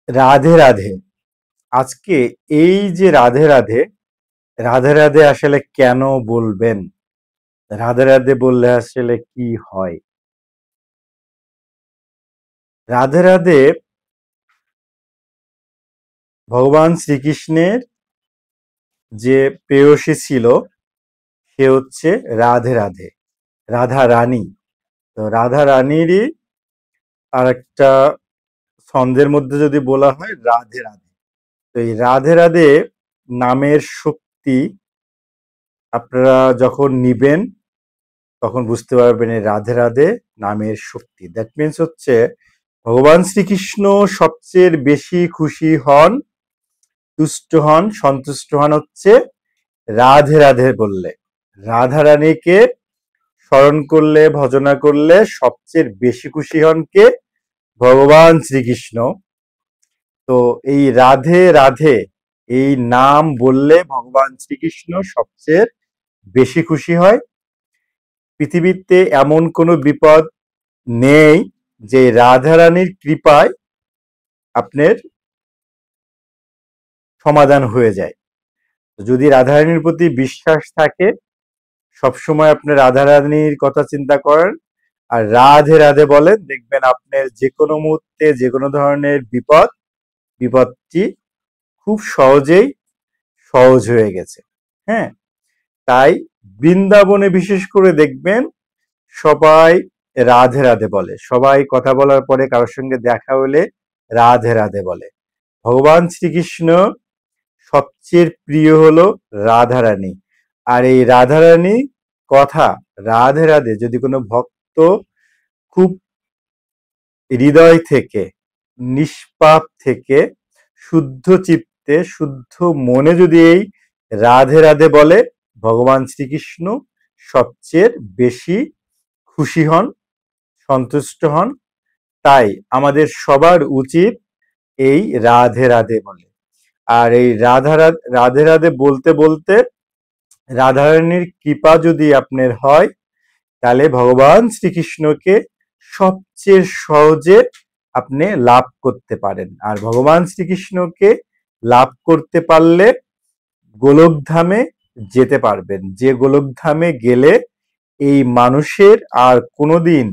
রাধে রাধে। আজকে এই যে রাধে রাধে, রাধে রাধে আসলে কেন বলবেন? রাধে রাধে বললে আসলে কি হয়? রাধে রাধে ভগবান শ্রীকৃষ্ণের যে প্রেয়সী ছিল সে হচ্ছে রাধে রাধে, রাধা রানী। তো রাধা রানীরই আরেকটা ছন্দের মধ্যে যদি বলা হয় রাধে রাধে। তো এই রাধে রাধে নামের শক্তি আপনারা যখন নিবেন তখন বুঝতে পারবেন এই রাধে রাধে নামের শক্তি। দ্যাট মিনস হচ্ছে ভগবান শ্রীকৃষ্ণ সবচেয়ে বেশি খুশি হন, তুষ্ট হন, সন্তুষ্ট হন হচ্ছে রাধে রাধে বললে। রাধা রানীকে স্মরণ করলে, ভজনা করলে সবচেয়ে বেশি খুশি হন কে? ভগবান শ্রীকৃষ্ণ। তো এই রাধে রাধে এই নাম বললে ভগবান শ্রীকৃষ্ণ সবচেয়ে বেশি খুশি হয়। পৃথিবীতে এমন কোনো বিপদ নেই যে রাধারানীর কৃপায় আপনার সমাধান হয়ে যায়। যদি রাধারানীর প্রতি বিশ্বাস থাকে, সবসময় আপনি রাধারানীর কথা চিন্তা করেন আর রাধে রাধে বলেন, দেখবেন আপনার যে কোনো মুহূর্তে যে কোনো ধরনের বিপদটি খুব সহজেই সহজ হয়ে গেছে। হ্যাঁ, তাই বৃন্দাবনে বিশেষ করে দেখবেন সবাই রাধে রাধে বলে। সবাই কথা বলার পরে কারোর সঙ্গে দেখা হলে রাধে রাধে বলে। ভগবান শ্রীকৃষ্ণ সবচেয়ে প্রিয় হলো রাধারানী। আর এই রাধারানী কথা রাধে রাধে যদি কোনো ভক্ত খুব হৃদয় থেকে, নিষ্পাপ থেকে, শুদ্ধ চিত্তে, শুদ্ধ মনে যদি এই রাধে রাধে বলে, ভগবান শ্রীকৃষ্ণ সবচেয়ে বেশি খুশি হন, সন্তুষ্ট হন। তাই আমাদের সবার উচিত এই রাধে রাধে বলে। আর এই রাধে রাধে বলতে বলতে রাধারানীর কৃপা যদি আপনার হয়, তাহলে ভগবান শ্রীকৃষ্ণকে সবচেয়ে সহজে আপনি লাভ করতে পারেন। আর ভগবান শ্রীকৃষ্ণকে লাভ করতে পারলে গোলকধামে যেতে পারবেন, যে গোলকধামে গেলে এই মানুষের আর কোনোদিন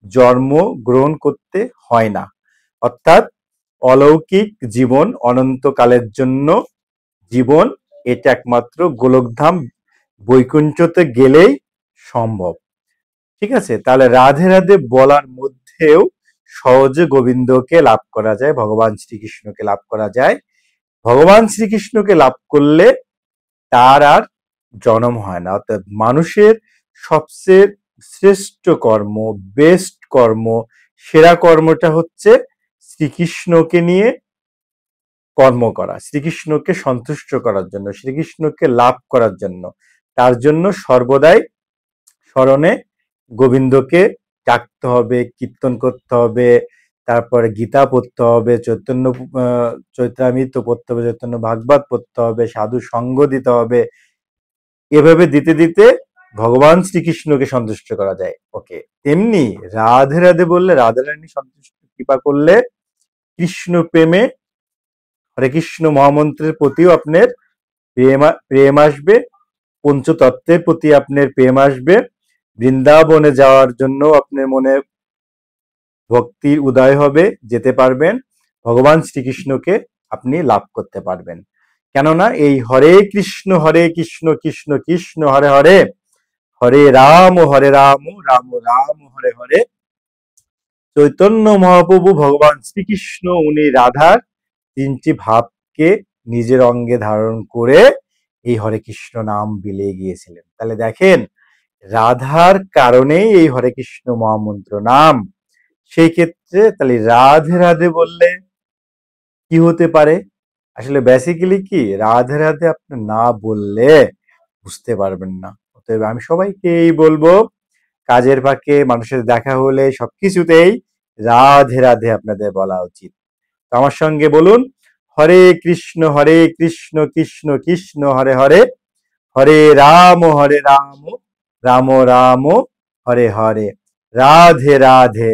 জন্ম গ্রহণ করতে হয় না। অর্থাৎ অলৌকিক জীবন, অনন্তকালের জন্য জীবন, এটা একমাত্র গোলকধাম বৈকুণ্ঠতে গেলেই সম্ভব। ঠিক আছে, তাহলে রাধে রাধে বলার মধ্যেও সহজে গোবিন্দকে লাভ করা যায়, ভগবান শ্রীকৃষ্ণকে লাভ করা যায়। ভগবান শ্রীকৃষ্ণকে লাভ করলে তার আর জন্ম হয় না। অর্থাৎ মানুষের সবচেয়ে শ্রেষ্ঠ কর্ম, বেস্ট কর্ম, সেরা কর্মটা হচ্ছে শ্রীকৃষ্ণকে নিয়ে কর্ম করা, শ্রীকৃষ্ণকে সন্তুষ্ট করার জন্য, শ্রীকৃষ্ণকে লাভ করার জন্য। তার জন্য সর্বদাই স্মরণে গোবিন্দকে ডাকতে হবে, কীর্তন করতে হবে, তারপরে গীতা পড়তে হবে, চৈত্রামৃত পড়তে হবে, চৈতন্য ভাগবত পড়তে হবে, সাধু সঙ্গ দিতে হবে। এভাবে দিতে দিতে ভগবান শ্রীকৃষ্ণকে সন্তুষ্ট করা যায়। ওকে, তেমনি রাধে রাধে বললে, রাধা রানী সন্তুষ্ট কৃপা করলে কৃষ্ণ প্রেমে, হরে কৃষ্ণ মহামন্ত্রের প্রতিও আপনার প্রেম আসবে, পঞ্চতত্ত্বের প্রতি আপনার প্রেম আসবে, বৃন্দাবনে যাওয়ার জন্য আপনার মনে ভক্তির উদয় হবে, যেতে পারবেন, ভগবান শ্রীকৃষ্ণকে আপনি লাভ করতে পারবেন। কেননা এই হরে কৃষ্ণ কৃষ্ণ কৃষ্ণ হরে হরে, হরে রাম রাম রাম হরে হরে, চৈতন্য মহাপ্রভু ভগবান শ্রীকৃষ্ণ উনি রাধার তিনটি ভাবকে নিজের অঙ্গে ধারণ করে এই হরে কৃষ্ণ নাম বিলিয়ে গিয়েছিলেন। তাহলে দেখেন, রাধার কারণেই এই হরে কৃষ্ণ মহামন্ত্র নাম। সেই ক্ষেত্রে তাহলে রাধে রাধে বললে কি হতে পারে? আসলে বেসিক্যালি কি, রাধে রাধে আপনি না বললে বুঝতে পারবেন না। অতএব আমি সবাইকেই বলবো, কাজের ফাঁকে মানুষের দেখা হলে সবকিছুতেই রাধে রাধে আপনাদের বলা উচিত। তো আমার সঙ্গে বলুন, হরে কৃষ্ণ কৃষ্ণ কৃষ্ণ হরে হরে, হরে রাম রাম রাম হরে হরে, রাধে রাধে।